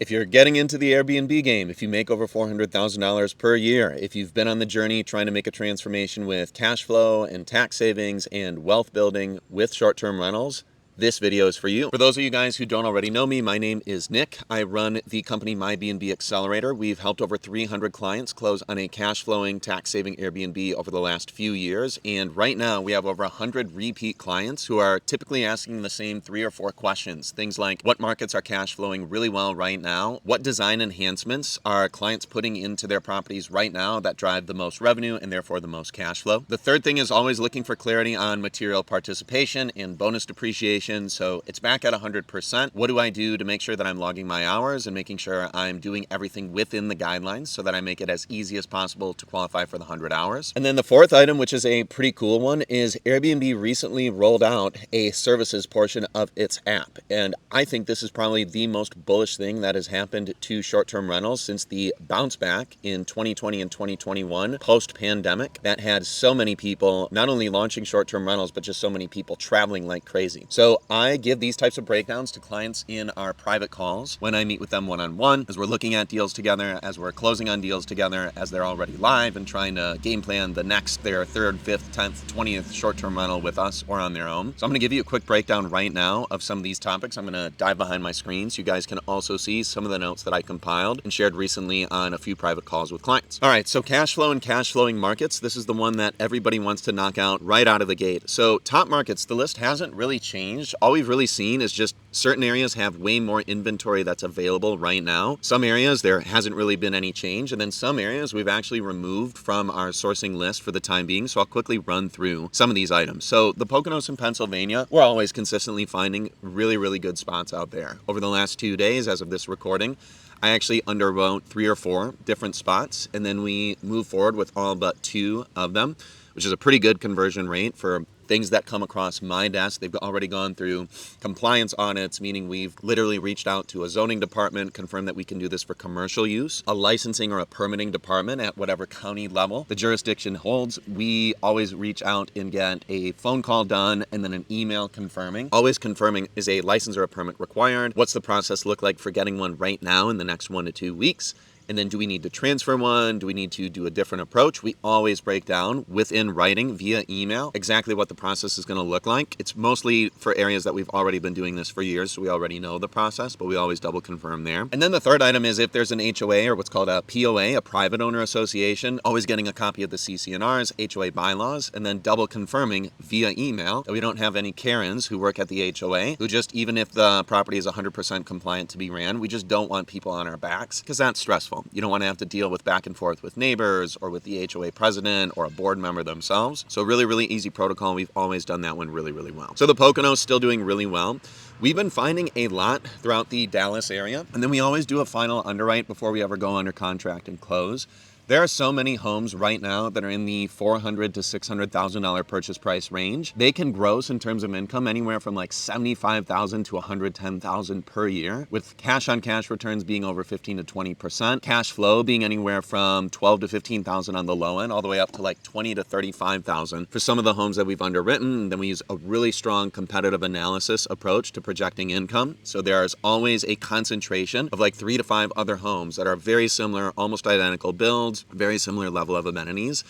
If you're getting into the Airbnb game, if you make over $400,000 per year, if you've been on the journey trying to make a transformation with cash flow and tax savings and wealth building with short-term rentals, this video is for you. For those of you guys who don't already know me, my name is Nick. I run the company MyBnB Accelerator. We've helped over 300 clients close on a cash flowing, tax saving Airbnb over the last few years. And right now we have over 100 repeat clients who are typically asking the same 3 or 4 questions. Things like, what markets are cash flowing really well right now? What design enhancements are clients putting into their properties right now that drive the most revenue and therefore the most cash flow? The third thing is always looking for clarity on material participation and bonus depreciation. So it's back at 100%. What do I do to make sure that I'm logging my hours and making sure I'm doing everything within the guidelines so that I make it as easy as possible to qualify for the 100 hours? And then the fourth item, which is a pretty cool one, is Airbnb recently rolled out a services portion of its app. And I think this is probably the most bullish thing that has happened to short-term rentals since the bounce back in 2020 and 2021 post-pandemic that had so many people not only launching short-term rentals, but just so many people traveling like crazy. So I give these types of breakdowns to clients in our private calls when I meet with them one-on-one, as we're looking at deals together, as we're closing on deals together, as they're already live and trying to game plan the next, their 3rd, 5th, 10th, 20th short-term rental with us or on their own. So I'm going to give you a quick breakdown right now of some of these topics. I'm going to dive behind my screen so you guys can also see some of the notes that I compiled and shared recently on a few private calls with clients. All right, so cash flow and cash flowing markets. This is the one that everybody wants to knock out right out of the gate. So top markets, the list hasn't really changed. All we've really seen is just certain areas have way more inventory that's available right now. Some areas there hasn't really been any change, and then some areas we've actually removed from our sourcing list for the time being. So I'll quickly run through some of these items. So the Poconos in Pennsylvania, we're always consistently finding really good spots out there. Over the last 2 days, as of this recording, I actually underwrote 3 or 4 different spots, and then we moved forward with all but 2 of them, which is a pretty good conversion rate for things that come across my desk. They've already gone through compliance audits, meaning we've literally reached out to a zoning department, confirmed that we can do this for commercial use, a licensing or a permitting department at whatever county level the jurisdiction holds. We always reach out and get a phone call done and then an email confirming. Always confirming, is a license or a permit required? What's the process look like for getting one right now in the next 1 to 2 weeks? And then do we need to transfer one? Do we need to do a different approach? We always break down within writing via email exactly what the process is going to look like. It's mostly for areas that we've already been doing this for years, so we already know the process, but we always double confirm there. And then the third item is if there's an HOA or what's called a POA, a private owner association, always getting a copy of the CC&Rs, HOA bylaws, and then double confirming via email that we don't have any Karens who work at the HOA who just, even if the property is 100% compliant to be ran, we just don't want people on our backs because that's stressful. You don't want to have to deal with back and forth with neighbors or with the HOA president or a board member themselves. So really easy protocol. We've always done that one really well. So the Poconos still doing really well. We've been finding a lot throughout the Dallas area, and then we always do a final underwrite before we ever go under contract and close. There are so many homes right now that are in the $400,000 to $600,000 purchase price range. They can gross in terms of income anywhere from like $75,000 to $110,000 per year, with cash on cash returns being over 15 to 20%, cash flow being anywhere from $12,000 to $15,000 on the low end, all the way up to like $20,000 to $35,000 for some of the homes that we've underwritten. And then we use a really strong competitive analysis approach to projecting income. So there's always a concentration of like 3 to 5 other homes that are very similar, almost identical builds, very similar level of amenities,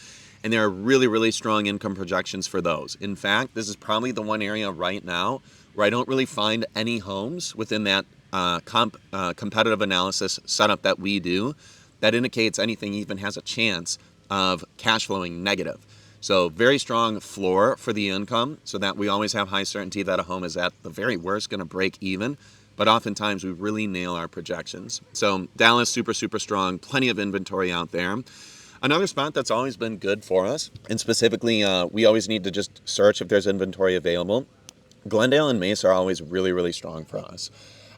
and there are really strong income projections for those. In fact, this is probably the one area right now where I don't really find any homes within that competitive analysis setup that we do that indicates anything even has a chance of cash flowing negative. So very strong floor for the income so that we always have high certainty that a home is at the very worst going to break even. But oftentimes we really nail our projections. So Dallas, super strong, plenty of inventory out there. Another spot that's always been good for us, and specifically we always need to just search if there's inventory available. Glendale and Mesa are always really strong for us.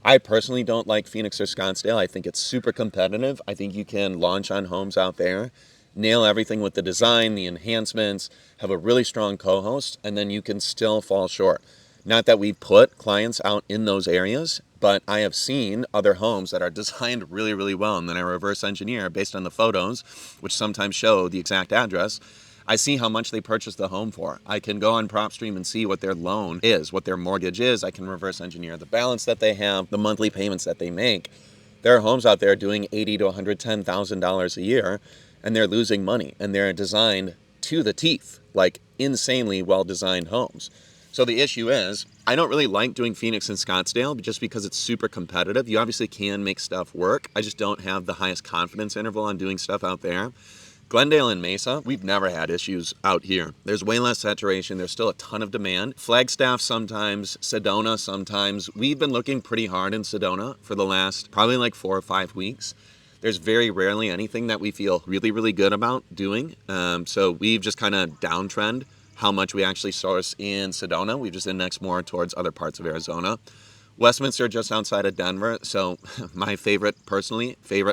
I personally don't like Phoenix or Scottsdale. I think it's super competitive. I think you can launch on homes out there, nail everything with the design, the enhancements, have a really strong co-host, and then you can still fall short. Not that we put clients out in those areas, but I have seen other homes that are designed really well, and then I reverse engineer based on the photos, which sometimes show the exact address. I see how much they purchased the home for. I can go on PropStream and see what their loan is, what their mortgage is. I can reverse engineer the balance that they have, the monthly payments that they make. There are homes out there doing $80,000 to $110,000 a year, and they're losing money, and they're designed to the teeth, like insanely well-designed homes. So the issue is, I don't really like doing Phoenix and Scottsdale just because it's super competitive. You obviously can make stuff work. I just don't have the highest confidence interval on doing stuff out there. Glendale and Mesa, we've never had issues out here. There's way less saturation. There's still a ton of demand. Flagstaff sometimes, Sedona sometimes. We've been looking pretty hard in Sedona for the last probably like 4 or 5 weeks. There's very rarely anything that we feel really, really good about doing. So we've just kind of downtrend how much we actually source in Sedona. We've just indexed more towards other parts of Arizona. Westminster, just outside of Denver. So my favorite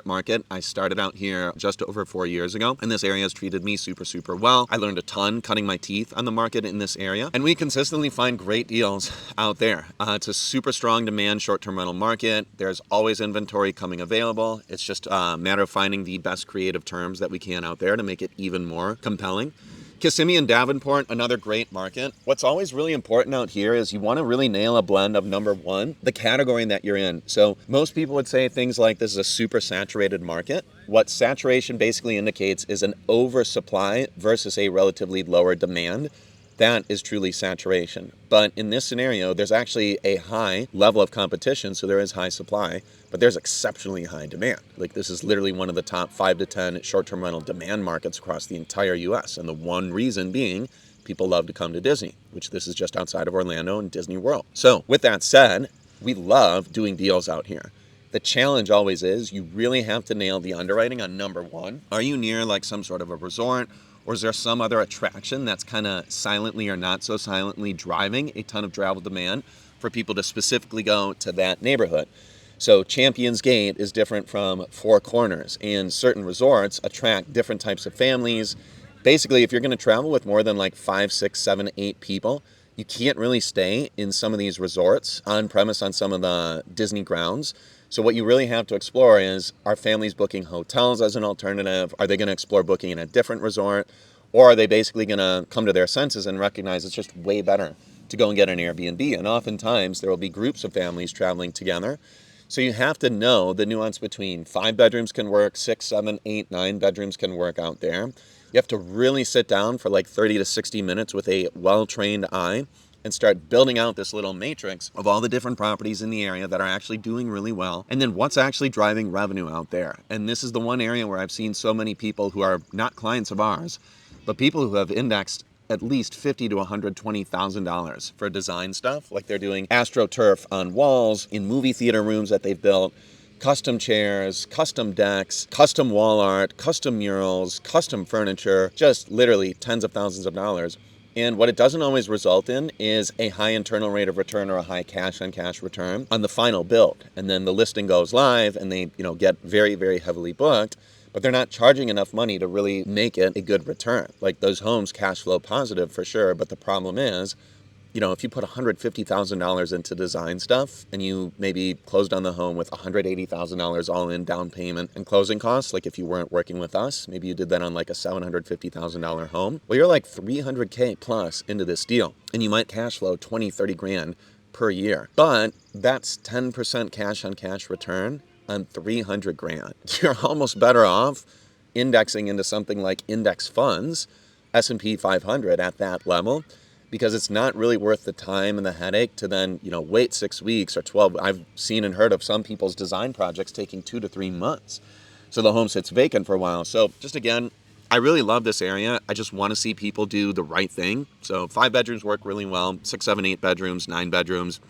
market. I started out here just over 4 years ago, and this area has treated me super, super well. I learned a ton cutting my teeth on the market in this area, and we consistently find great deals out there. It's a super strong demand short-term rental market. There's always inventory coming available. It's just a matter of finding the best creative terms that we can out there to make it even more compelling. Kissimmee and Davenport, another great market. What's always really important out here is you want to really nail a blend of, number one, the category that you're in. So most people would say things like this is a super saturated market. What saturation basically indicates is an oversupply versus a relatively lower demand. That is truly saturation. But in this scenario, there's actually a high level of competition, so there is high supply, but there's exceptionally high demand. Like, this is literally one of the top 5 to 10 short-term rental demand markets across the entire US. And the one reason being, people love to come to Disney, which this is just outside of Orlando and Disney World. So with that said, we love doing deals out here. The challenge always is you really have to nail the underwriting on, number one, are you near like some sort of a resort? Or is there some other attraction that's kind of silently or not so silently driving a ton of travel demand for people to specifically go to that neighborhood? So Champions Gate is different from Four Corners, and certain resorts attract different types of families. Basically, if you're going to travel with more than like 5, 6, 7, 8 people, you can't really stay in some of these resorts on premise on some of the Disney grounds. So what you really have to explore is, are families booking hotels as an alternative? Are they going to explore booking in a different resort? Or are they basically going to come to their senses and recognize it's just way better to go and get an Airbnb? And oftentimes there will be groups of families traveling together. So you have to know the nuance between 5 bedrooms can work, 6, 7, 8, 9 bedrooms can work out there. You have to really sit down for like 30 to 60 minutes with a well-trained eye and start building out this little matrix of all the different properties in the area that are actually doing really well, and then what's actually driving revenue out there. And this is the one area where I've seen so many people who are not clients of ours, but people who have indexed at least $50,000 to $120,000 for design stuff, like they're doing AstroTurf on walls in movie theater rooms that they've built, custom chairs, custom decks, custom wall art, custom murals, custom furniture, just literally tens of thousands of dollars. And what it doesn't always result in is a high internal rate of return or a high cash-on-cash return on the final build. And then the listing goes live and they, get very, very heavily booked, but they're not charging enough money to really make it a good return. Like, those homes cash flow positive for sure, but the problem is, if you put $150,000 into design stuff and you maybe closed on the home with $180,000 all in down payment and closing costs, like if you weren't working with us, maybe you did that on like a $750,000 home. Well, you're like $300K plus into this deal, and you might cash flow 20, 30 grand per year. But that's 10% cash on cash return on 300 grand. You're almost better off indexing into something like index funds, S&P 500 at that level, because it's not really worth the time and the headache to then, wait 6 weeks or 12. I've seen and heard of some people's design projects taking 2 to 3 months. So the home sits vacant for a while. So just again, I really love this area. I just want to see people do the right thing. So 5 bedrooms work really well, 6, 7, 8 bedrooms, 9 bedrooms.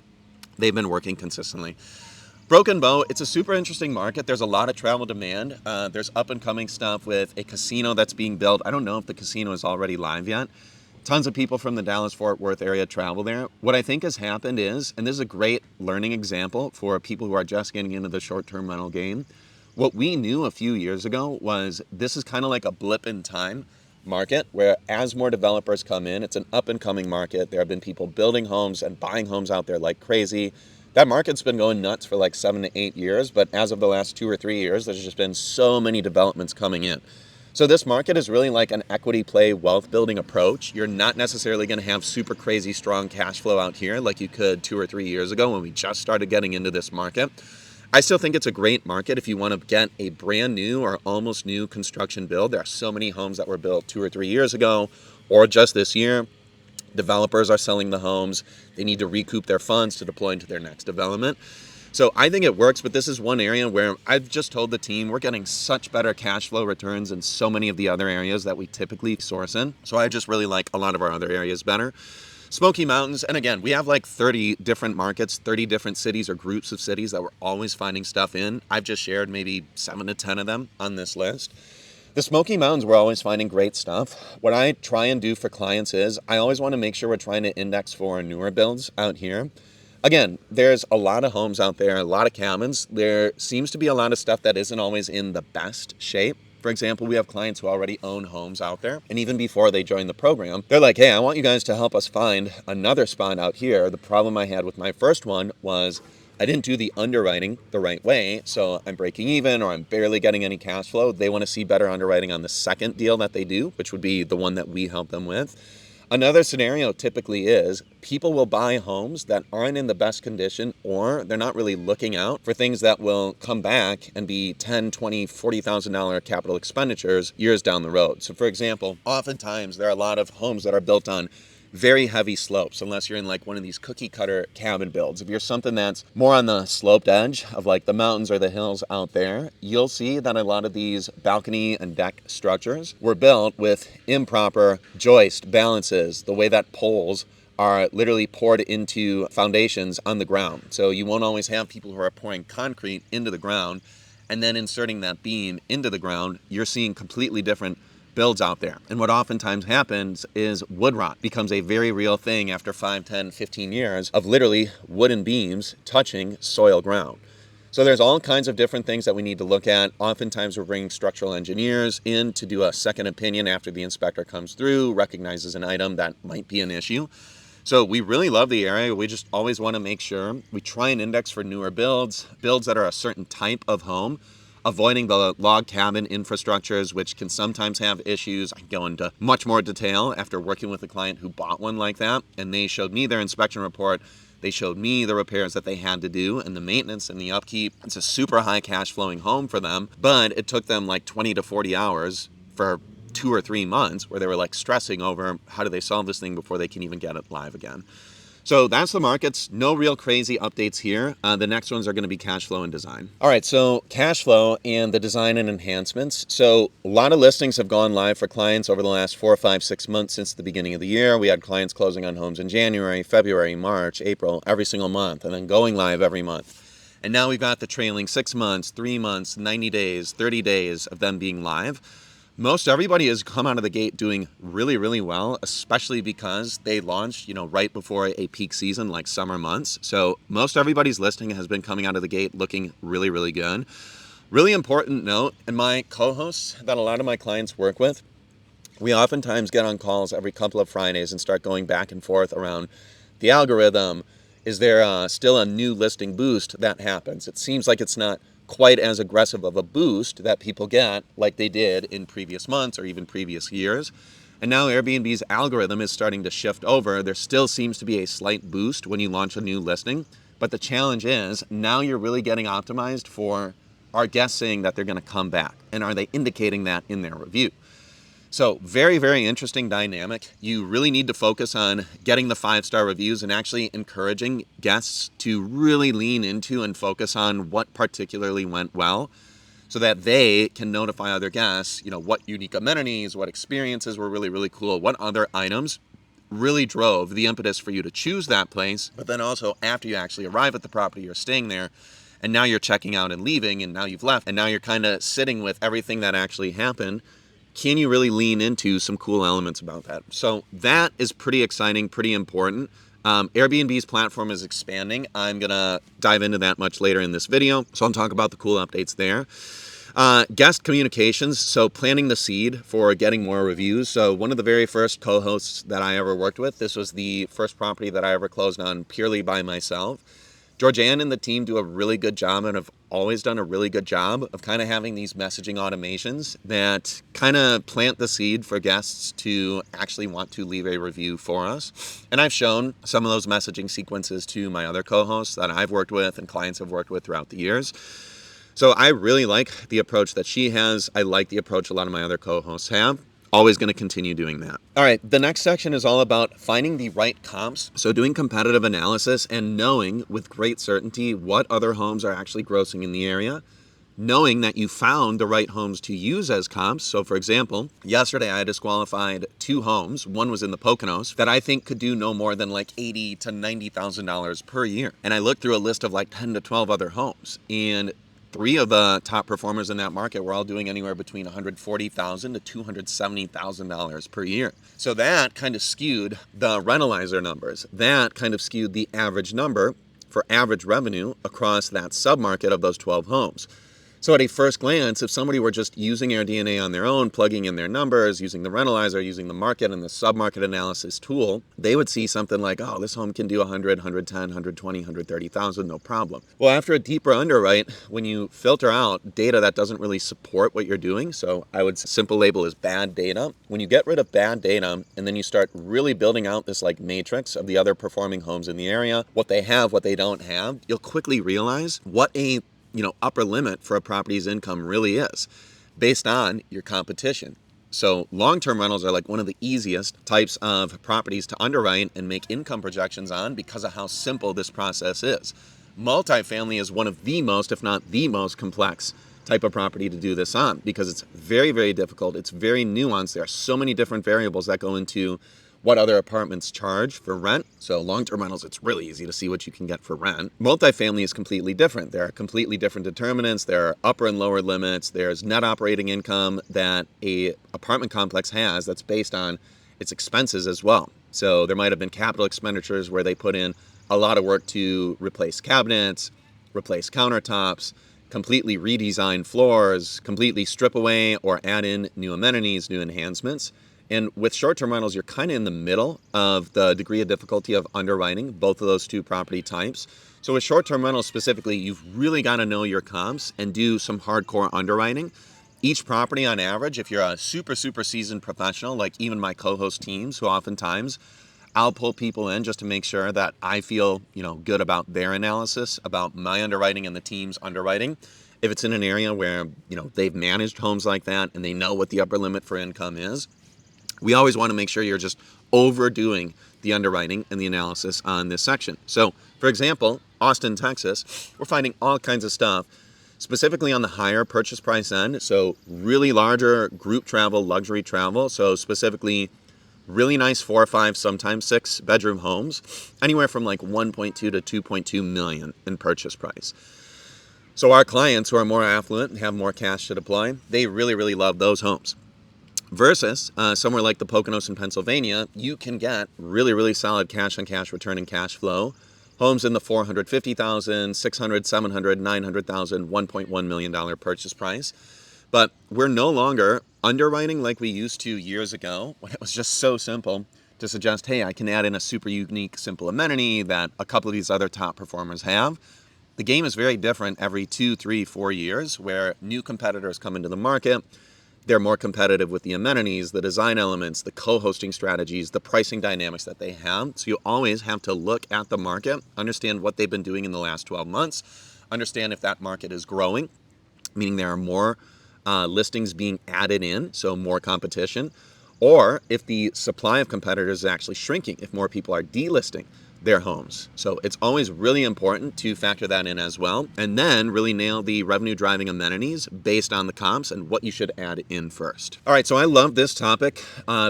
They've been working consistently. Broken Bow, it's a super interesting market. There's a lot of travel demand. There's up and coming stuff with a casino that's being built. I don't know if the casino is already live yet. Tons of people from the Dallas-Fort Worth area travel there. What I think has happened is, and this is a great learning example for people who are just getting into the short-term rental game, what we knew a few years ago was this is kind of like a blip in time market where as more developers come in, it's an up-and-coming market. There have been people building homes and buying homes out there like crazy. That market's been going nuts for like 7 to 8 years, but as of the last 2 or 3 years, there's just been so many developments coming in. So this market is really like an equity play wealth building approach. You're not necessarily going to have super crazy strong cash flow out here like you could 2 or 3 years ago when we just started getting into this market. I still think it's a great market if you want to get a brand new or almost new construction build. There are so many homes that were built 2 or 3 years ago or just this year. Developers are selling the homes. They need to recoup their funds to deploy into their next development. So I think it works, but this is one area where I've just told the team we're getting such better cash flow returns in so many of the other areas that we typically source in. So I just really like a lot of our other areas better. Smoky Mountains, and again, we have like 30 different markets, 30 different cities or groups of cities that we're always finding stuff in. I've just shared maybe 7 to 10 of them on this list. The Smoky Mountains, we're always finding great stuff. What I try and do for clients is I always want to make sure we're trying to index for newer builds out here. Again, there's a lot of homes out there, a lot of cabins. There seems to be a lot of stuff that isn't always in the best shape. For example, we have clients who already own homes out there. And even before they join the program, they're like, hey, I want you guys to help us find another spot out here. The problem I had with my first one was I didn't do the underwriting the right way. So I'm breaking even or I'm barely getting any cash flow. They want to see better underwriting on the second deal that they do, which would be the one that we help them with. Another scenario typically is people will buy homes that aren't in the best condition, or they're not really looking out for things that will come back and be $10,000, $20,000, $40,000 capital expenditures years down the road. So for example, oftentimes there are a lot of homes that are built on very heavy slopes, unless you're in like one of these cookie cutter cabin builds. If you're something that's more on the sloped edge of like the mountains or the hills out there, you'll see that a lot of these balcony and deck structures were built with improper joist balances, the way that poles are literally poured into foundations on the ground. So you won't always have people who are pouring concrete into the ground and then inserting that beam into the ground. You're seeing completely different builds out there. And what oftentimes happens is wood rot becomes a very real thing after 5, 10, 15 years of literally wooden beams touching soil ground. So there's all kinds of different things that we need to look at. Oftentimes we're bringing structural engineers in to do a second opinion after the inspector comes through, recognizes an item that might be an issue. So we really love the area. We just always want to make sure we try and index for newer builds that are a certain type of home, avoiding the log cabin infrastructures, which can sometimes have issues. I can go into much more detail after working with a client who bought one like that, and they showed me their inspection report. They showed me the repairs that they had to do and the maintenance and the upkeep. It's a super high cash flowing home for them, but it took them like 20 to 40 hours for 2 or 3 months where they were like stressing over how do they solve this thing before they can even get it live again. So that's the markets. No real crazy updates here. The next ones are going to be cash flow and design. All right, so cash flow and the design and enhancements. So a lot of listings have gone live for clients over the last 4, 5, 6 months since the beginning of the year. We had clients closing on homes in January, February, March, April, every single month, and then going live every month. And now we've got the trailing 6 months, 3 months, 90 days, 30 days of them being live. Most everybody has come out of the gate doing really, really well, especially because they launched, right before a peak season like summer months. So most everybody's listing has been coming out of the gate looking really, really good. Really important note, and my co-hosts that a lot of my clients work with, we oftentimes get on calls every couple of Fridays and start going back and forth around the algorithm. Is there still a new listing boost that happens? It seems like it's not quite as aggressive of a boost that people get like they did in previous months or even previous years. And now Airbnb's algorithm is starting to shift over. There still seems to be a slight boost when you launch a new listing, but the challenge is now you're really getting optimized for our guests saying that they're going to come back, and are they indicating that in their review? So very, very interesting dynamic. You really need to focus on getting the 5-star reviews and actually encouraging guests to really lean into and focus on what particularly went well so that they can notify other guests, what unique amenities, what experiences were really, really cool, what other items really drove the impetus for you to choose that place. But then also after you actually arrive at the property, you're staying there, and now you're checking out and leaving, and now you've left, and now you're kind of sitting with everything that actually happened. Can you really lean into some cool elements about that? So that is pretty exciting, pretty important. Airbnb's platform is expanding. I'm going to dive into that much later in this video. So I'll talk about the cool updates there. Guest communications, so planting the seed for getting more reviews. So one of the very first co-hosts that I ever worked with, this was the first property that I ever closed on purely by myself. Georgianne and the team do a really good job and have always done a really good job of kind of having these messaging automations that kind of plant the seed for guests to actually want to leave a review for us. And I've shown some of those messaging sequences to my other co-hosts that I've worked with and clients I've worked with throughout the years. So I really like the approach that she has. I like the approach a lot of my other co-hosts have. Always going to continue doing that. All right, the next section is all about finding the right comps. So doing competitive analysis and knowing with great certainty what other homes are actually grossing in the area. Knowing that you found the right homes to use as comps. So for example, yesterday I disqualified 2 homes. One was in the Poconos that I think could do no more than like $80,000 to $90,000 per year. And I looked through a list of like 10 to 12 other homes, and 3 of the top performers in that market were all doing anywhere between $140,000 to $270,000 per year. So that kind of skewed the rentalizer numbers. That kind of skewed the average number for average revenue across that submarket of those 12 homes. So at a first glance, if somebody were just using AirDNA on their own, plugging in their numbers, using the rentalizer, using the market and the submarket analysis tool, they would see something like, oh, this home can do 100, 110, 120, 130,000, no problem. Well, after a deeper underwrite, when you filter out data that doesn't really support what you're doing, so I would simple label as bad data, when you get rid of bad data and then you start really building out this like matrix of the other performing homes in the area, what they have, what they don't have, you'll quickly realize what a upper limit for a property's income really is based on your competition. So long-term rentals are like one of the easiest types of properties to underwrite and make income projections on because of how simple this process is. Multifamily is one of the most, if not the most complex type of property to do this on because it's very, very difficult. It's very nuanced. There are so many different variables that go into what other apartments charge for rent. So long-term rentals, it's really easy to see what you can get for rent. Multifamily is completely different. There are completely different determinants. There are upper and lower limits. There's net operating income that a apartment complex has that's based on its expenses as well. So there might have been capital expenditures where they put in a lot of work to replace cabinets, replace countertops, completely redesign floors, completely strip away or add in new amenities, new enhancements. And with short-term rentals, you're kind of in the middle of the degree of difficulty of underwriting both of those 2 property types. So with short-term rentals specifically, you've really got to know your comps and do some hardcore underwriting. Each property on average, if you're a super, super seasoned professional, like even my co-host teams, who oftentimes I'll pull people in just to make sure that I feel, good about their analysis, about my underwriting and the team's underwriting. If it's in an area where, they've managed homes like that and they know what the upper limit for income is, we always want to make sure you're just overdoing the underwriting and the analysis on this section. So, for example, Austin, Texas, we're finding all kinds of stuff, specifically on the higher purchase price end. So really larger group travel, luxury travel. So specifically really nice 4 or 5, sometimes 6 bedroom homes, anywhere from like 1.2 to 2.2 million in purchase price. So our clients who are more affluent and have more cash to deploy, they really, really love those homes. Versus somewhere like the Poconos in Pennsylvania, you can get really, really solid cash-on-cash return and cash flow. Homes in the $450,000, $600,000, $700,000, $900,000, $1.1 million purchase price. But we're no longer underwriting like we used to years ago when it was just so simple to suggest, hey, I can add in a super unique, simple amenity that a couple of these other top performers have. The game is very different every 2, 3, 4 years where new competitors come into the market. They're more competitive with the amenities, the design elements, the co-hosting strategies, the pricing dynamics that they have. So you always have to look at the market, understand what they've been doing in the last 12 months, understand if that market is growing, meaning there are more listings being added in, so more competition, or if the supply of competitors is actually shrinking, if more people are delisting their homes. So it's always really important to factor that in as well, and then really nail the revenue driving amenities based on the comps and what you should add in first. All right, so I love this topic.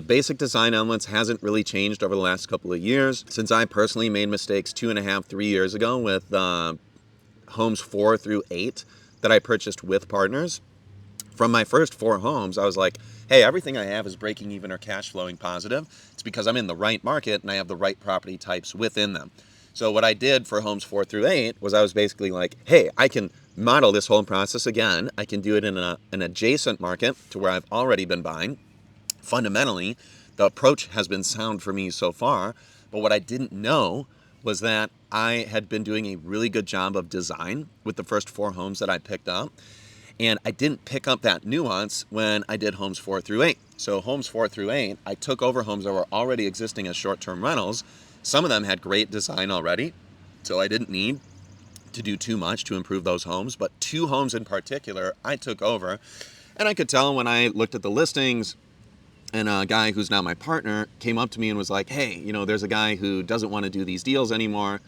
Basic design elements hasn't really changed over the last couple of years. Since I personally made mistakes 2.5, 3 years ago with homes 4 through 8 that I purchased with partners. From my first 4 homes, I was like, hey, everything I have is breaking even or cash flowing positive. It's because I'm in the right market and I have the right property types within them. So what I did for homes 4 through 8 was I was basically like, hey, I can model this whole process again. I can do it in an adjacent market to where I've already been buying. Fundamentally, the approach has been sound for me so far. But what I didn't know was that I had been doing a really good job of design with the first 4 homes that I picked up. And I didn't pick up that nuance when I did homes 4 through 8. So homes 4 through 8, I took over homes that were already existing as short-term rentals. Some of them had great design already, so I didn't need to do too much to improve those homes. But 2 homes in particular, I took over. And I could tell when I looked at the listings, and a guy who's now my partner came up to me and was like, hey, there's a guy who doesn't want to do these deals anymore.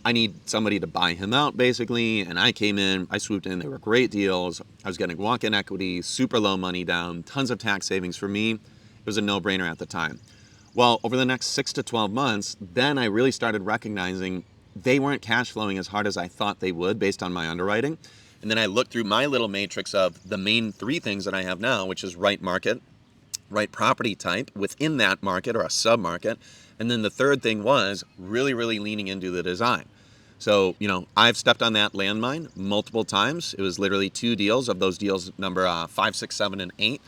I need somebody to buy him out, basically. And I came in, I swooped in. They were great deals. I was getting walk-in equity, super low money down, tons of tax savings for me. It was a no-brainer at the time. Well, over the next 6 to 12 months, then I really started recognizing they weren't cash flowing as hard as I thought they would based on my underwriting. And then I looked through my little matrix of the main 3 things that I have now, which is right market, right property type within that market or a sub-market. And then the third thing was really, really leaning into the design. So, I've stepped on that landmine multiple times. It was literally 2 deals. Of those deals, number 5, 6, 7, and 8.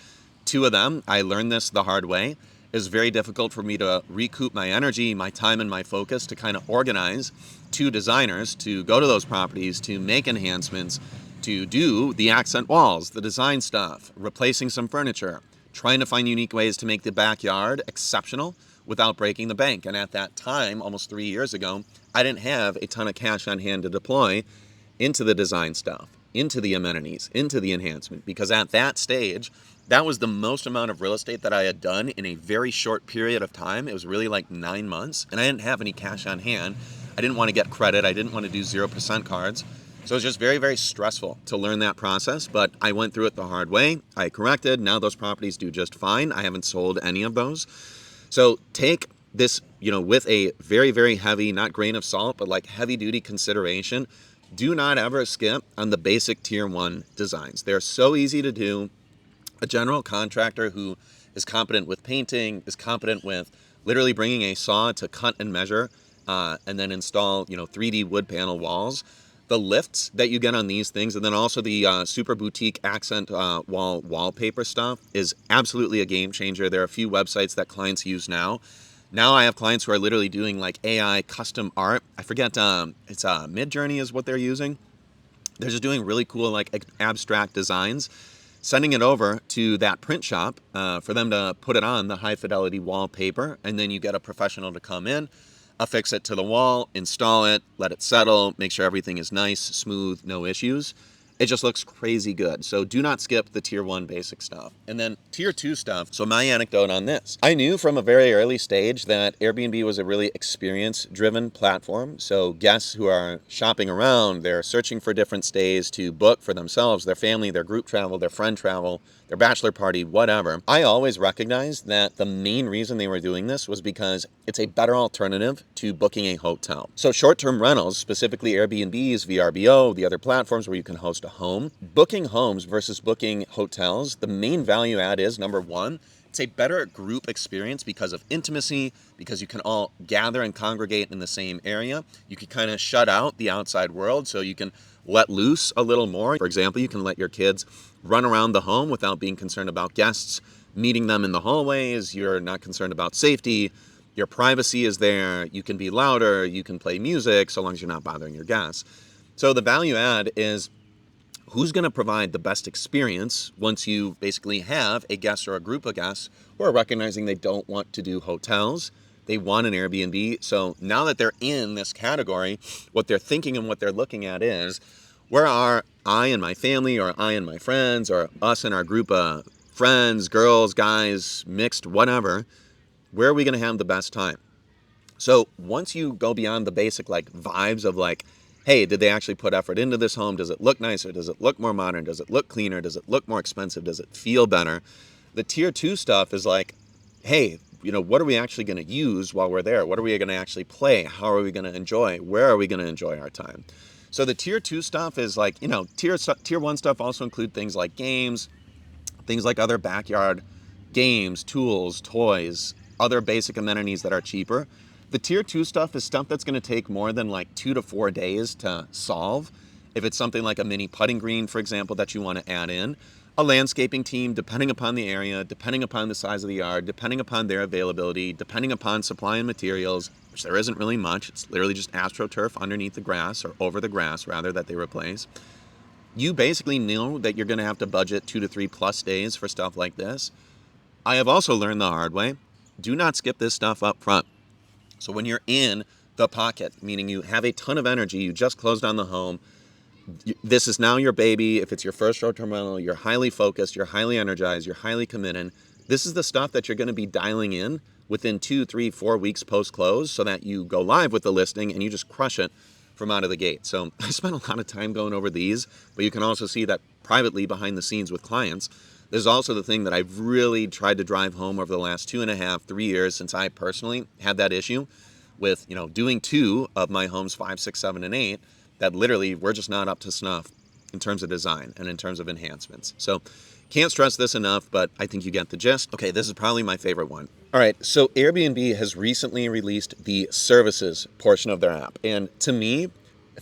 2 of them, I learned this the hard way. It was very difficult for me to recoup my energy, my time, and my focus to kind of organize 2 designers to go to those properties, to make enhancements, to do the accent walls, the design stuff, replacing some furniture, trying to find unique ways to make the backyard exceptional without breaking the bank. And at that time, almost 3 years ago, I didn't have a ton of cash on hand to deploy into the design stuff, into the amenities, into the enhancement, because at that stage, that was the most amount of real estate that I had done in a very short period of time. It was really like 9 months, and I didn't have any cash on hand. I didn't want to get credit. I didn't want to do 0% cards. So it was just very, very stressful to learn that process, but I went through it the hard way. I corrected. Now those properties do just fine. I haven't sold any of those. So take this, with a very, very heavy, not grain of salt, but like heavy duty consideration. Do not ever skip on the basic tier 1 designs. They're so easy to do. A general contractor who is competent with painting, is competent with literally bringing a saw to cut and measure, and then install, 3D wood panel walls. The lifts that you get on these things, and then also the super boutique accent wallpaper stuff is absolutely a game changer. There are a few websites that clients use now. Now I have clients who are literally doing like AI custom art. I forget, it's Midjourney is what they're using. They're just doing really cool like abstract designs, sending it over to that print shop for them to put it on the high fidelity wallpaper, and then you get a professional to come in, affix it to the wall, install it, let it settle, make sure everything is nice, smooth, no issues. It just looks crazy good. So do not skip the tier 1 basic stuff. And then tier 2 stuff. So my anecdote on this. I knew from a very early stage that Airbnb was a really experience-driven platform. So guests who are shopping around, they're searching for different stays to book for themselves, their family, their group travel, their friend travel, their bachelor party, whatever. I always recognized that the main reason they were doing this was because it's a better alternative to booking a hotel. So short-term rentals, specifically Airbnbs, VRBO, the other platforms where you can host a home, booking homes versus booking hotels, the main value add is, number 1, it's a better group experience because of intimacy, because you can all gather and congregate in the same area. You can kind of shut out the outside world, so you can let loose a little more. For example, you can let your kids run around the home without being concerned about guests meeting them in the hallways. You're not concerned about safety. Your privacy is there. You can be louder. You can play music so long as you're not bothering your guests. So the value add is who's going to provide the best experience once you basically have a guest or a group of guests who are recognizing they don't want to do hotels. They want an Airbnb. So now that they're in this category, what they're thinking and what they're looking at is, where are I and my family, or I and my friends, or us and our group of friends, girls, guys, mixed, whatever, where are we going to have the best time? So once you go beyond the basic like vibes of like, hey, did they actually put effort into this home? Does it look nicer? Does it look more modern? Does it look cleaner? Does it look more expensive? Does it feel better? The tier 2 stuff is like, hey, what are we actually going to use while we're there? What are we going to actually play? How are we going to enjoy? Where are we going to enjoy our time? So the tier 2 stuff is like, tier 1 stuff also include things like games, things like other backyard games, tools, toys, other basic amenities that are cheaper. The tier 2 stuff is stuff that's going to take more than like 2 to 4 days to solve. If it's something like a mini putting green, for example, that you want to add in, a landscaping team, depending upon the area, depending upon the size of the yard, depending upon their availability, depending upon supply and materials, which there isn't really much. It's literally just AstroTurf underneath the grass, or over the grass rather, that they replace. You basically know that you're going to have to budget 2 to 3 plus days for stuff like this. I have also learned the hard way, do not skip this stuff up front. So when you're in the pocket, meaning you have a ton of energy, you just closed on the home, this is now your baby. If it's your first short-term rental, you're highly focused, you're highly energized, you're highly committed. This is the stuff that you're going to be dialing in within 2, 3, 4 weeks post-close, so that you go live with the listing and you just crush it from out of the gate. So I spent a lot of time going over these, but you can also see that privately behind the scenes with clients. There's also the thing that I've really tried to drive home over the last 2.5, 3 years since I personally had that issue with, doing 2 of my homes, 5, 6, 7, and 8, that literally we're just not up to snuff in terms of design and in terms of enhancements. So can't stress this enough, but I think you get the gist. Okay, this is probably my favorite one. All right, so Airbnb has recently released the services portion of their app. And to me,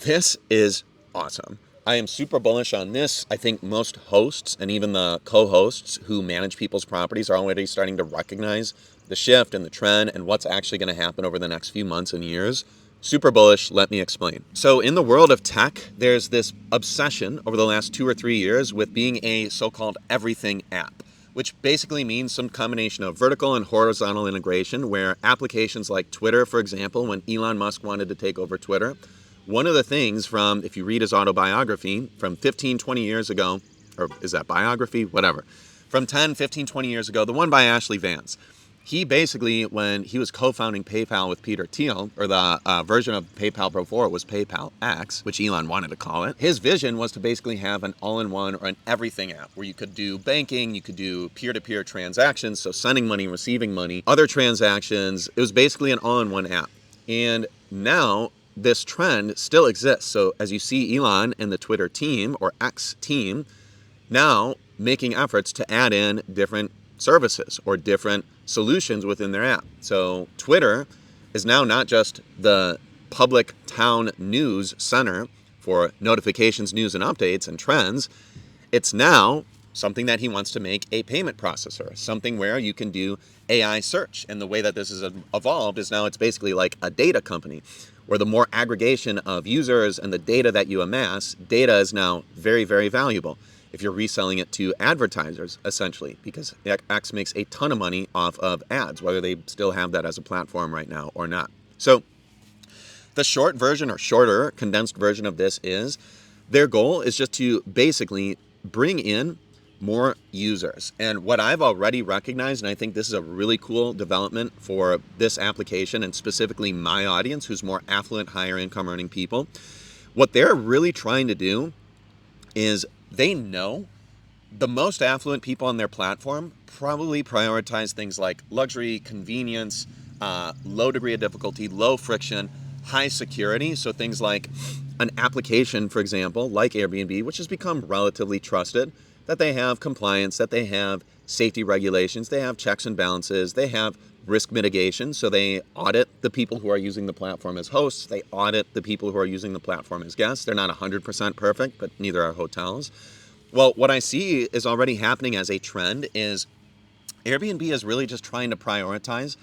this is awesome. I am super bullish on this. I think most hosts and even the co-hosts who manage people's properties are already starting to recognize the shift and the trend and what's actually going to happen over the next few months and years. Super bullish, let me explain. So in the world of tech, there's this obsession over the last 2 or 3 years with being a so-called everything app, which basically means some combination of vertical and horizontal integration, where applications like Twitter, for example, when Elon Musk wanted to take over Twitter, one of the things from, if you read his autobiography, from 15, 20 years ago, or is that biography? Whatever. From 10, 15, 20 years ago, the one by Ashley Vance. He basically, when he was co-founding PayPal with Peter Thiel, or the version of PayPal before it was PayPal X, which Elon wanted to call it, his vision was to basically have an all-in-one or an everything app where you could do banking, you could do peer-to-peer transactions, so sending money, receiving money, other transactions. It was basically an all-in-one app. And now this trend still exists. So as you see Elon and the Twitter team, or X team, now making efforts to add in different services or different solutions within their app. So Twitter is now not just the public town news center for notifications, news, and updates and trends. It's now something that he wants to make a payment processor, something where you can do AI search. And the way that this has evolved is now it's basically like a data company, where the more aggregation of users and the data that you amass, data is now very, very valuable if you're reselling it to advertisers, essentially, because X makes a ton of money off of ads, whether they still have that as a platform right now or not. So the short version, or shorter, condensed version of this is their goal is just to basically bring in more users. And what I've already recognized, and I think this is a really cool development for this application and specifically my audience, who's more affluent, higher income earning people, what they're really trying to do is they know the most affluent people on their platform probably prioritize things like luxury, convenience, low degree of difficulty, low friction, high security. So things like an application, for example, like Airbnb, which has become relatively trusted, that they have compliance, that they have safety regulations, they have checks and balances, they have risk mitigation. So they audit the people who are using the platform as hosts, they audit the people who are using the platform as guests. They're not 100% perfect, but neither are hotels. Well, what I see is already happening as a trend is Airbnb is really just trying to prioritize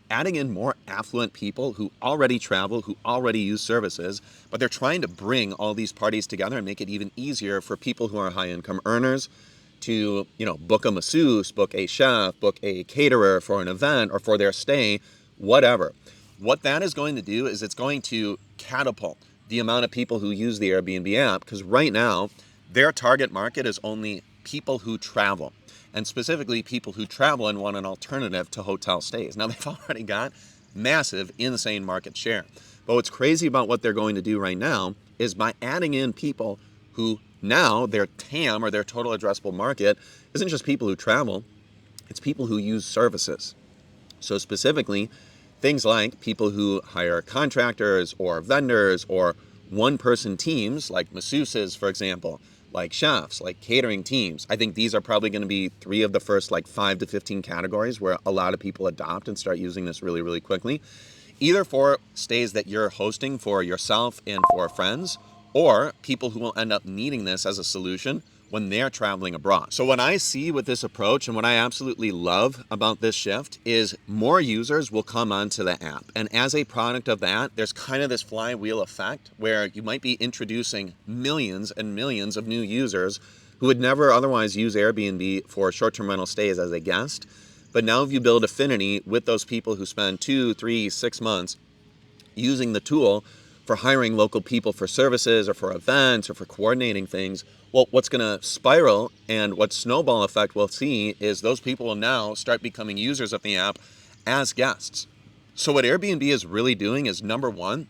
adding in more affluent people who already travel, who already use services, but they're trying to bring all these parties together and make it even easier for people who are high income earners to, book a masseuse, book a chef, book a caterer for an event or for their stay, whatever. What that is going to do is it's going to catapult the amount of people who use the Airbnb app, because right now their target market is only people who travel, and specifically people who travel and want an alternative to hotel stays. Now, they've already got massive, insane market share. But what's crazy about what they're going to do right now is by adding in people who now their TAM, or their total addressable market, isn't just people who travel, it's people who use services. So specifically, things like people who hire contractors or vendors or one-person teams, like masseuses, for example, like chefs, like catering teams. I think these are probably going to be 3 of the first 5 to 15 categories where a lot of people adopt and start using this really, really quickly, either for stays that you're hosting for yourself and for friends, or people who will end up needing this as a solution when they're traveling abroad. So what I see with this approach and what I absolutely love about this shift is more users will come onto the app. And as a product of that, there's kind of this flywheel effect where you might be introducing millions and millions of new users who would never otherwise use Airbnb for short-term rental stays as a guest. But now if you build affinity with those people who spend 2, 3, 6 months using the tool for hiring local people for services or for events or for coordinating things, well, what's going to spiral and what snowball effect we'll see is those people will now start becoming users of the app as guests. So what Airbnb is really doing is, number one,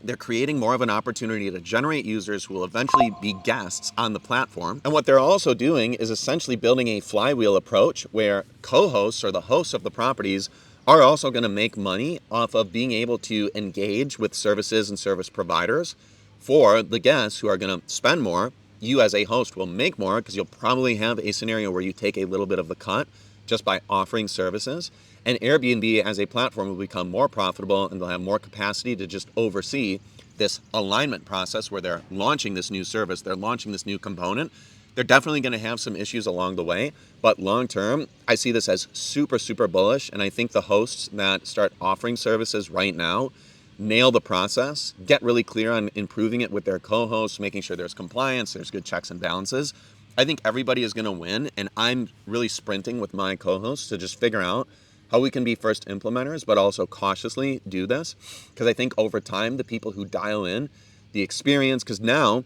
they're creating more of an opportunity to generate users who will eventually be guests on the platform. And what they're also doing is essentially building a flywheel approach where co-hosts or the hosts of the properties are also going to make money off of being able to engage with services and service providers for the guests who are going to spend more. You as a host will make more because you'll probably have a scenario where you take a little bit of the cut just by offering services. And Airbnb as a platform will become more profitable and they'll have more capacity to just oversee this alignment process where they're launching this new service, they're launching this new component. They're definitely going to have some issues along the way, but long term, I see this as super, super bullish. And I think the hosts that start offering services right now nail the process, get really clear on improving it with their co-hosts, making sure there's compliance, there's good checks and balances. I think everybody is going to win, and I'm really sprinting with my co-hosts to just figure out how we can be first implementers, but also cautiously do this. Because I think over time, the people who dial in the experience, because now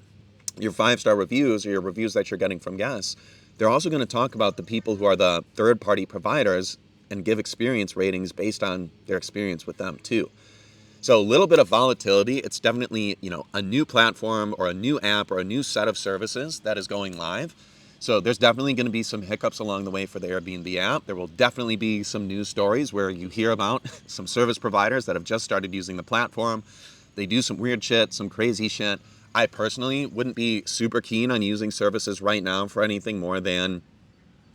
your 5-star reviews or your reviews that you're getting from guests, they're also going to talk about the people who are the third-party providers and give experience ratings based on their experience with them too. So a little bit of volatility. It's definitely, a new platform or a new app or a new set of services that is going live. So there's definitely going to be some hiccups along the way for the Airbnb app. There will definitely be some news stories where you hear about some service providers that have just started using the platform. They do some weird shit, some crazy shit. I personally wouldn't be super keen on using services right now for anything more than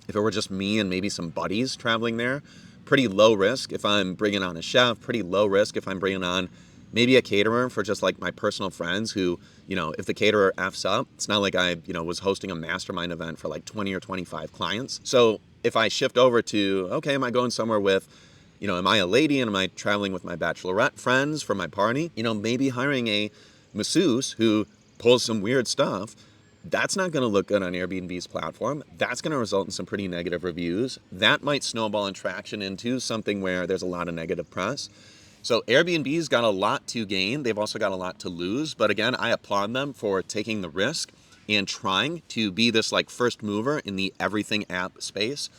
if it were just me and maybe some buddies traveling there. Pretty low risk if I'm bringing on a chef, pretty low risk if I'm bringing on maybe a caterer for just like my personal friends who, if the caterer F's up, it's not like I, was hosting a mastermind event for like 20 or 25 clients. So if I shift over to, okay, am I going somewhere with, am I a lady and am I traveling with my bachelorette friends for my party? Maybe hiring a masseuse who pulls some weird stuff. That's not going to look good on Airbnb's platform. That's going to result in some pretty negative reviews. That might snowball in traction into something where there's a lot of negative press. So Airbnb's got a lot to gain. They've also got a lot to lose. But again, I applaud them for taking the risk and trying to be this like first mover in the everything app space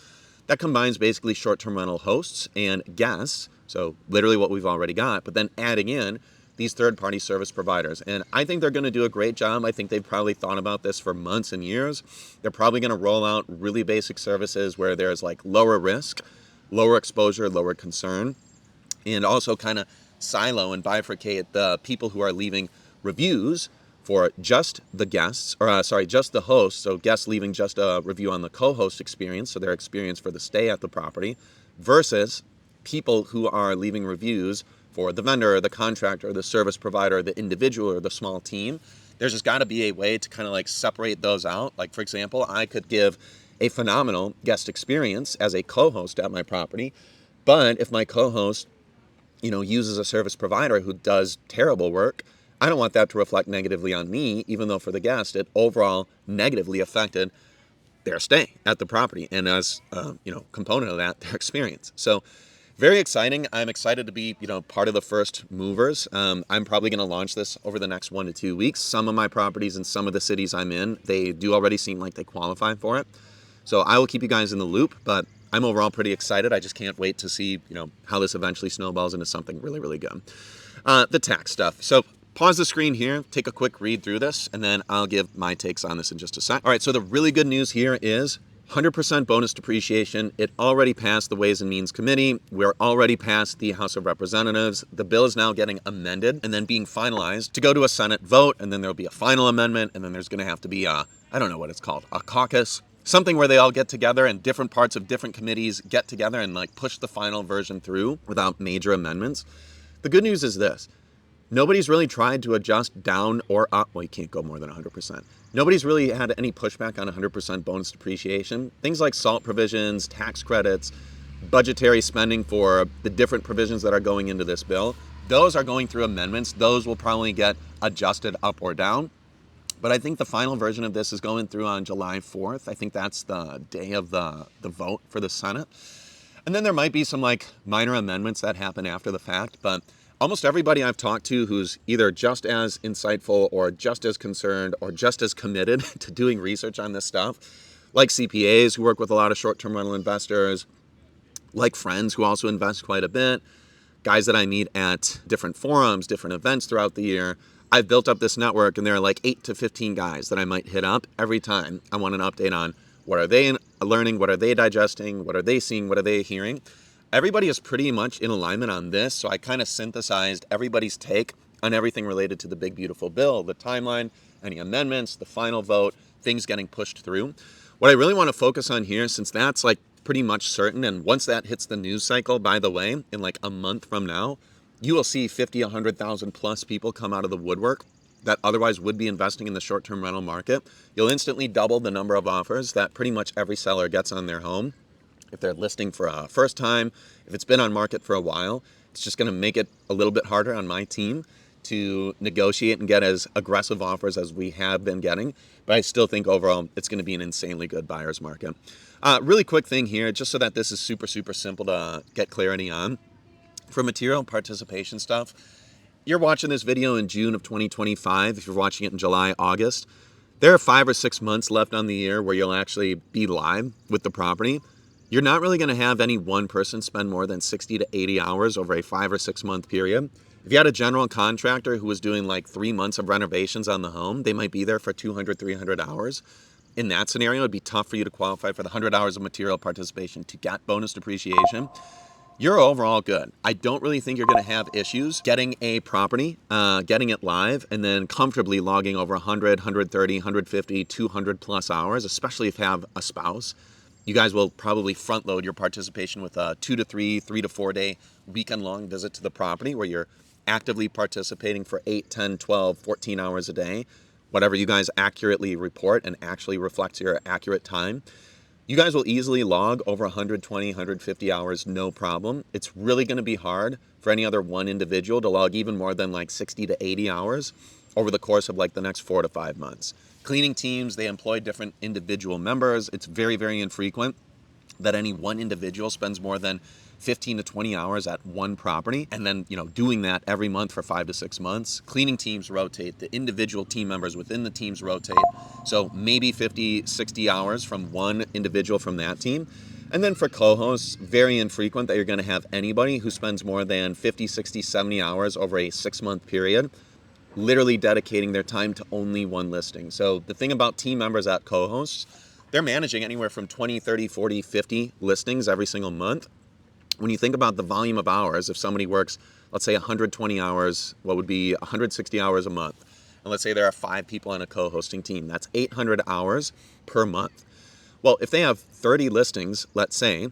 that combines basically short-term rental hosts and guests. So literally what we've already got, but then adding in these third-party service providers. And I think they're going to do a great job. I think they've probably thought about this for months and years. They're probably going to roll out really basic services where there's like lower risk, lower exposure, lower concern, and also kind of silo and bifurcate the people who are leaving reviews for just the guests, or just the hosts. So guests leaving just a review on the co-host experience, so their experience for the stay at the property, versus people who are leaving reviews for the vendor, the contractor, the service provider, the individual, or the small team. There's just got to be a way to kind of like separate those out. Like, for example, I could give a phenomenal guest experience as a co-host at my property, but if my co-host, uses a service provider who does terrible work, I don't want that to reflect negatively on me, even though for the guest, it overall negatively affected their stay at the property and as, component of that, their experience. So very exciting. I'm excited to be, part of the first movers. I'm probably going to launch this over the next 1 to 2 weeks. Some of my properties in some of the cities I'm in, they do already seem like they qualify for it. So I will keep you guys in the loop, but I'm overall pretty excited. I just can't wait to see, how this eventually snowballs into something really, really good. The tax stuff. So pause the screen here, take a quick read through this, and then I'll give my takes on this in just a sec. All right, so the really good news here is 100% bonus depreciation. It already passed the Ways and Means Committee. We're already past the House of Representatives. The bill is now getting amended and then being finalized to go to a Senate vote, and then there'll be a final amendment, and then there's going to have to be I don't know what it's called, a caucus, something where they all get together and different parts of different committees get together and like push the final version through without major amendments. The good news is this. Nobody's really tried to adjust down or up. Well, you can't go more than 100%. Nobody's really had any pushback on 100% bonus depreciation. Things like SALT provisions, tax credits, budgetary spending for the different provisions that are going into this bill, those are going through amendments. Those will probably get adjusted up or down. But I think the final version of this is going through on July 4th. I think that's the day of the vote for the Senate. And then there might be some like minor amendments that happen after the fact, but almost everybody I've talked to who's either just as insightful or just as concerned or just as committed to doing research on this stuff, like CPAs who work with a lot of short-term rental investors, like friends who also invest quite a bit, guys that I meet at different forums, different events throughout the year. I've built up this network, and there are like 8 to 15 guys that I might hit up every time I want an update on what are they learning, what are they digesting, what are they seeing, what are they hearing. Everybody is pretty much in alignment on this, so I kind of synthesized everybody's take on everything related to the big, beautiful bill, the timeline, any amendments, the final vote, things getting pushed through. What I really want to focus on here, since that's like pretty much certain, and once that hits the news cycle, by the way, in like a month from now, you will see 50, 100,000 plus people come out of the woodwork that otherwise would be investing in the short-term rental market. You'll instantly double the number of offers that pretty much every seller gets on their home. If they're listing for a first time, if it's been on market for a while, it's just going to make it a little bit harder on my team to negotiate and get as aggressive offers as we have been getting. But I still think overall it's going to be an insanely good buyer's market. Really quick thing here, just so that this is super, super simple to get clarity on. For material participation stuff, you're watching this video in June of 2025. If you're watching it in July, August, there are 5 or 6 months left on the year where you'll actually be live with the property. You're not really going to have any one person spend more than 60 to 80 hours over a 5 or 6 month period. If you had a general contractor who was doing like 3 months of renovations on the home, they might be there for 200, 300 hours. In that scenario, it'd be tough for you to qualify for the 100 hours of material participation to get bonus depreciation. You're overall good. I don't really think you're going to have issues getting a property, getting it live, and then comfortably logging over 100, 130, 150, 200 plus hours, especially if you have a spouse. You guys will probably front load your participation with a 2 to 3, 3 to 4 day weekend long visit to the property where you're actively participating for 8, 10, 12, 14 hours a day, whatever you guys accurately report and actually reflects your accurate time. You guys will easily log over 120, 150 hours, no problem. It's really going to be hard for any other one individual to log even more than like 60 to 80 hours over the course of like the next 4 to 5 months. Cleaning teams, they employ different individual members. It's very, very infrequent that any one individual spends more than 15 to 20 hours at one property and then, doing that every month for 5 to 6 months. Cleaning teams rotate, the individual team members within the teams rotate. So maybe 50, 60 hours from one individual from that team. And then for co-hosts, very infrequent that you're going to have anybody who spends more than 50, 60, 70 hours over a 6-month period, literally dedicating their time to only one listing. So the thing about team members at co-hosts, they're managing anywhere from 20, 30, 40, 50 listings every single month. When you think about the volume of hours, if somebody works, let's say 120 hours, what would be 160 hours a month? And let's say there are 5 people on a co-hosting team. That's 800 hours per month. Well, if they have 30 listings, let's say,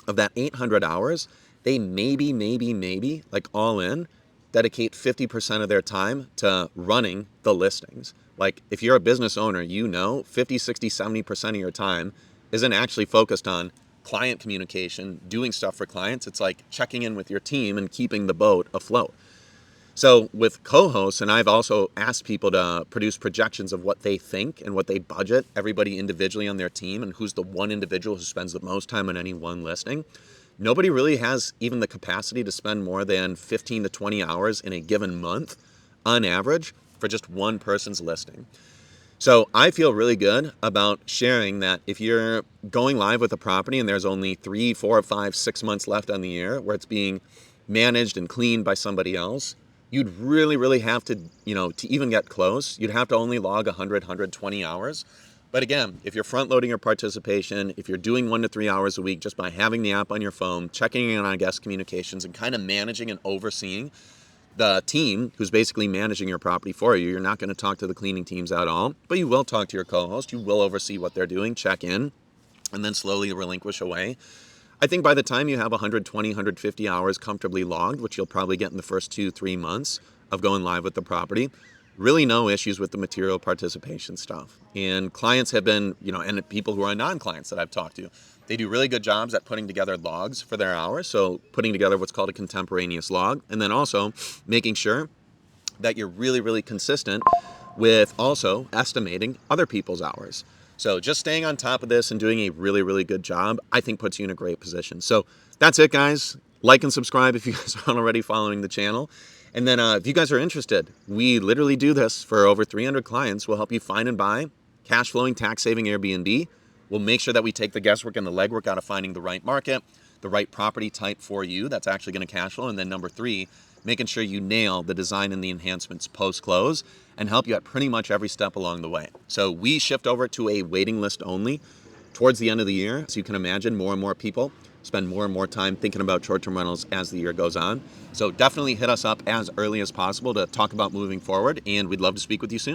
of that 800 hours, they maybe, like all in, dedicate 50% of their time to running the listings. Like if you're a business owner, 50, 60, 70% of your time isn't actually focused on client communication, doing stuff for clients. It's like checking in with your team and keeping the boat afloat. So with co-hosts, and I've also asked people to produce projections of what they think and what they budget, everybody individually on their team, and who's the one individual who spends the most time on any one listing. Nobody really has even the capacity to spend more than 15 to 20 hours in a given month on average for just one person's listing. So I feel really good about sharing that if you're going live with a property and there's only 3, 4, 5, 6 months left on the year where it's being managed and cleaned by somebody else, you'd really have to, to even get close, you'd have to only log 100, 120 hours. But again, if you're front loading your participation, if you're doing 1 to 3 hours a week just by having the app on your phone, checking in on guest communications and kind of managing and overseeing the team who's basically managing your property for you, you're not going to talk to the cleaning teams at all, but you will talk to your co-host. You will oversee what they're doing, check in, and then slowly relinquish away. I think by the time you have 120, 150 hours comfortably logged, which you'll probably get in the first 2, 3 months of going live with the property. Really no issues with the material participation stuff. And clients have been, and people who are non-clients that I've talked to, they do really good jobs at putting together logs for their hours. So putting together what's called a contemporaneous log, and then also making sure that you're really, really consistent with also estimating other people's hours. So just staying on top of this and doing a really, really good job, I think puts you in a great position. So that's it, guys. Like and subscribe if you guys aren't already following the channel. And then if you guys are interested, we literally do this for over 300 clients. We'll help you find and buy cash flowing, tax saving Airbnb. We'll make sure that we take the guesswork and the legwork out of finding the right market, the right property type for you that's actually going to cash flow. And then number 3, making sure you nail the design and the enhancements post-close and help you at pretty much every step along the way. So we shift over to a waiting list only towards the end of the year. So you can imagine more and more people spend more and more time thinking about short-term rentals as the year goes on. So definitely hit us up as early as possible to talk about moving forward, and we'd love to speak with you soon.